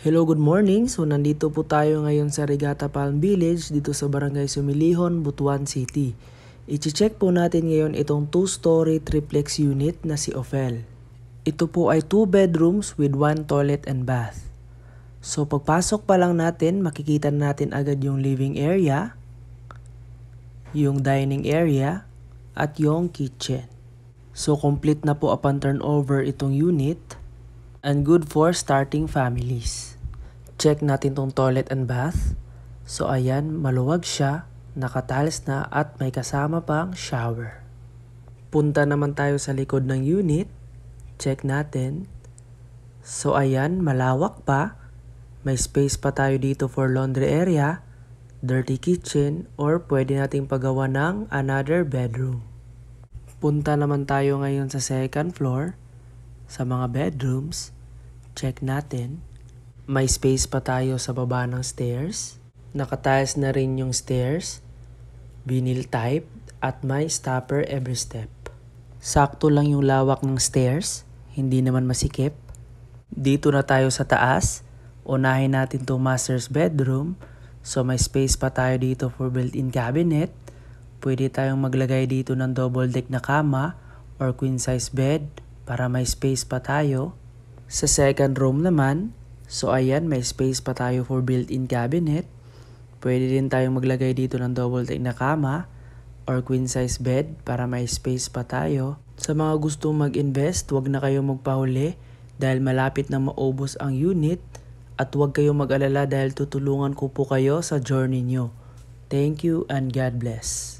Hello, good morning. So nandito po tayo ngayon sa Regata Palm Village dito sa Barangay Sumilihon, Butuan City. I-check po natin ngayon itong 2-story triplex unit na si Ophel. Ito po ay 2 bedrooms with 1 toilet and bath. So pagpasok pa lang natin, makikita natin agad yung living area, yung dining area, at yung kitchen. So complete na po upon turnover itong unit and good for starting families. Check natin tong toilet and bath. So ayan, maluwag siya, nakatiles na at may kasama pang shower. Punta naman tayo sa likod ng unit. Check natin. So ayan, malawak pa. May space pa tayo dito for laundry area, dirty kitchen, or pwede nating pagawa ng another bedroom. Punta naman tayo ngayon sa second floor. Sa mga bedrooms, check natin. May space pa tayo sa baba ng stairs. Nakatiles na rin yung stairs. Vinyl type at may stopper every step. Sakto lang yung lawak ng stairs. Hindi naman masikip. Dito na tayo sa taas. Unahin natin itong master's bedroom. So may space pa tayo dito for built-in cabinet. Pwede tayong maglagay dito ng double deck na kama or queen size bed para may space pa tayo. Sa second room naman, so ayan, may space pa tayo for built-in cabinet. Pwede din tayong maglagay dito ng double deck na kama or queen size bed para may space pa tayo. Sa mga gustong mag-invest, huwag na kayong magpahuli dahil malapit na maubos ang unit at huwag kayong mag-alala dahil tutulungan ko po kayo sa journey nyo. Thank you and God bless.